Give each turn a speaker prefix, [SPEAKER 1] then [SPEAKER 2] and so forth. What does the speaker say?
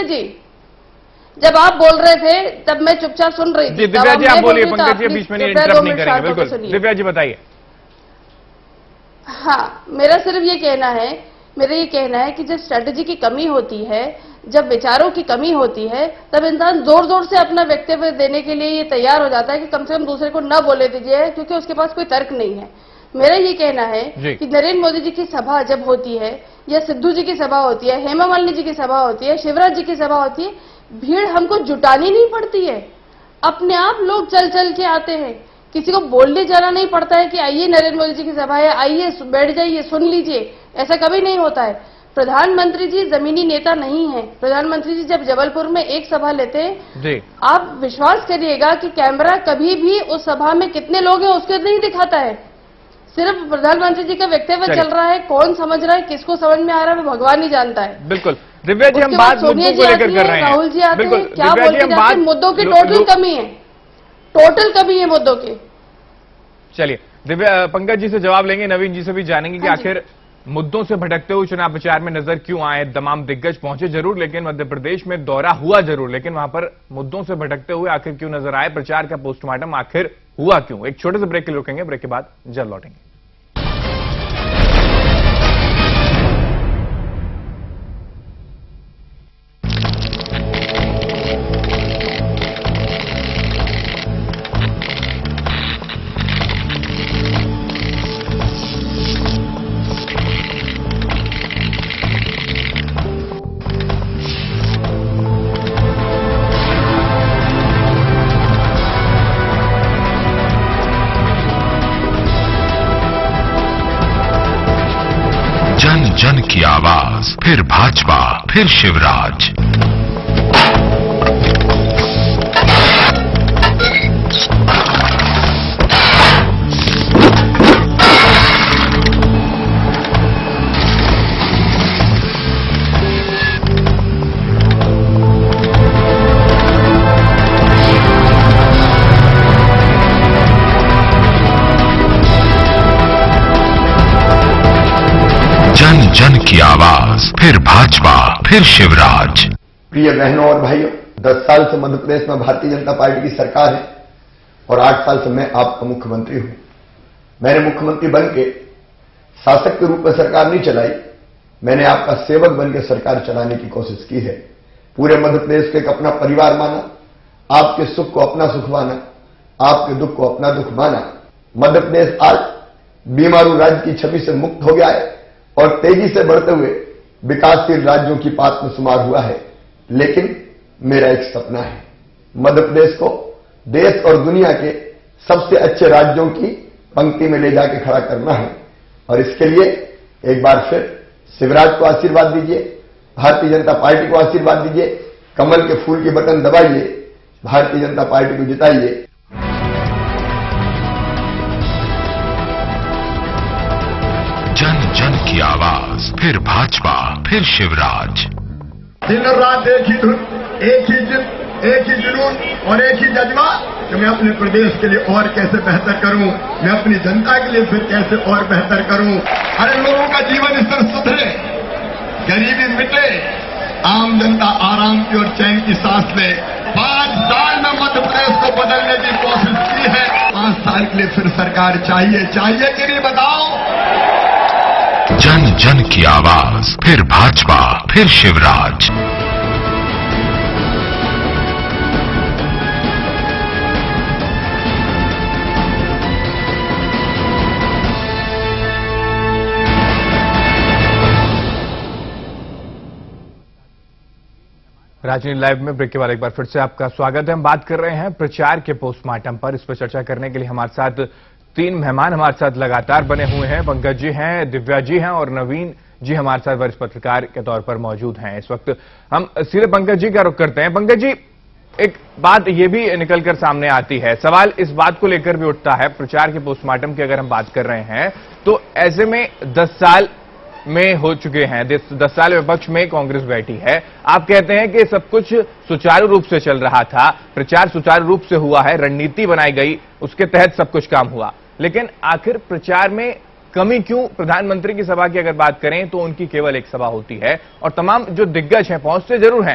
[SPEAKER 1] जी, जब आप बोल रहे थे तब मैं चुपचाप सुन रही थी।
[SPEAKER 2] दिव्या जी आप बोलिए, पंकज जी बीच में इंटरप्ट नहीं करेंगे। बिल्कुल दिव्या जी बताइए।
[SPEAKER 1] हाँ, मेरा ये कहना है कि जब स्ट्रेटजी की कमी होती है, जब विचारों की कमी होती है, तब इंसान जोर जोर से अपना वक्तव्य देने के लिए ये तैयार हो जाता है कि कम से कम दूसरे को न बोले दीजिए, क्योंकि उसके पास कोई तर्क नहीं है। मेरा ये कहना है कि नरेंद्र मोदी जी की सभा जब होती है, या सिद्धू जी की सभा होती है, हेमा मालिनी जी की सभा होती है, शिवराज जी की सभा होती है, भीड़ हमको जुटानी नहीं पड़ती है, अपने आप लोग चल चल के आते हैं। किसी को बोलने जाना नहीं पड़ता है कि आइए नरेंद्र मोदी जी की सभा है, आइए बैठ जाइए, सुन लीजिए, ऐसा कभी नहीं होता है। प्रधानमंत्री जी जमीनी नेता नहीं है। प्रधानमंत्री जी जब जबलपुर में एक सभा लेते हैं, आप विश्वास करिएगा कि कैमरा कभी भी उस सभा में कितने लोग हैं उसको नहीं दिखाता है, सिर्फ प्रधानमंत्री जी का वक्तव्य चल रहा है। कौन समझ रहा है, किसको समझ में आ रहा है, वो भगवान ही जानता है।
[SPEAKER 2] बिल्कुल दिव्या जी, हम बात मुद्दों को लेकर कर रहे हैं।
[SPEAKER 1] राहुल जी आते हैं, क्या बोलते हैं, मुद्दों की टोटल कमी है, टोटल कमी है मुद्दों की।
[SPEAKER 2] चलिए दिव्या, पंकज जी से जवाब लेंगे, नवीन जी से भी जानेंगे कि आखिर मुद्दों से भटकते हुए चुनाव प्रचार में नजर क्यों आए। तमाम दिग्गज पहुंचे जरूर, लेकिन मध्य प्रदेश में दौरा हुआ जरूर, लेकिन वहां पर मुद्दों से भटकते हुए आखिर क्यों नजर आए, प्रचार का पोस्टमार्टम आखिर हुआ क्यों। एक छोटे से ब्रेक के लिए रुकेंगे, ब्रेक के बाद जल्द लौटेंगे।
[SPEAKER 3] जन जन की आवाज, फिर भाजपा, फिर शिवराज। जन जन की आवाज, फिर भाजपा, फिर शिवराज।
[SPEAKER 4] प्रिय बहनों और भाइयों, 10 साल से मध्य प्रदेश में भारतीय जनता पार्टी की सरकार है और 8 साल से मैं आपका मुख्यमंत्री हूं। मैंने मुख्यमंत्री बन के शासक के रूप में सरकार नहीं चलाई, मैंने आपका सेवक बन के सरकार चलाने की कोशिश की है। पूरे मध्य प्रदेश को एक अपना परिवार माना, आपके सुख को अपना सुख माना, आपके दुख को अपना दुख माना। मध्य प्रदेश आज बीमारू राज्य की छवि से मुक्त हो गया है और तेजी से बढ़ते हुए विकासशील राज्यों की पात में शुमार हुआ है। लेकिन मेरा एक सपना है, मध्य प्रदेश को देश और दुनिया के सबसे अच्छे राज्यों की पंक्ति में ले जाके खड़ा करना है। और इसके लिए एक बार फिर शिवराज को आशीर्वाद दीजिए, भारतीय जनता पार्टी को आशीर्वाद दीजिए, कमल के फूल की बटन दबाइए, भारतीय जनता पार्टी को जिताइए।
[SPEAKER 3] जन जन की आवाज, फिर भाजपा, फिर शिवराज।
[SPEAKER 4] दिन और रात एक ही धुन, एक ही जिद, एक ही जुनून और एक ही जज्बा कि मैं अपने प्रदेश के लिए और कैसे बेहतर करूं, मैं अपनी जनता के लिए फिर कैसे और बेहतर करूं। हर लोगों का जीवन स्तर सुधरे, गरीबी मिटे, आम जनता आराम की और चैन की सांस ले। 5 साल में मध्य प्रदेश को बदलने की कोशिश की है, 5 साल के लिए फिर सरकार चाहिए कि नहीं, बताओ।
[SPEAKER 3] जन जन की आवाज, फिर भाजपा, फिर शिवराज।
[SPEAKER 2] राजनीति लाइव में ब्रेक के बाद एक बार फिर से आपका स्वागत है। हम बात कर रहे हैं प्रचार के पोस्टमार्टम पर। इस पर चर्चा करने के लिए हमारे साथ 3 मेहमान हमारे साथ लगातार बने हुए हैं। पंकज जी हैं, दिव्या जी हैं और नवीन जी हमारे साथ वरिष्ठ पत्रकार के तौर पर मौजूद हैं। इस वक्त हम सीधे पंकज जी का रुख करते हैं। पंकज जी, एक बात ये भी निकलकर सामने आती है, सवाल इस बात को लेकर भी उठता है, प्रचार के पोस्टमार्टम की अगर हम बात कर रहे हैं तो ऐसे में 10 साल में हो चुके हैं, 10 साल विपक्ष में कांग्रेस बैठी है। आप कहते हैं कि सब कुछ सुचारू रूप से चल रहा था, प्रचार सुचारू रूप से हुआ है, रणनीति बनाई गई, उसके तहत सब कुछ काम हुआ, लेकिन आखिर प्रचार में कमी क्यों? प्रधानमंत्री की सभा की अगर बात करें तो उनकी केवल एक सभा होती है और तमाम जो दिग्गज हैं पहुंचते जरूर हैं,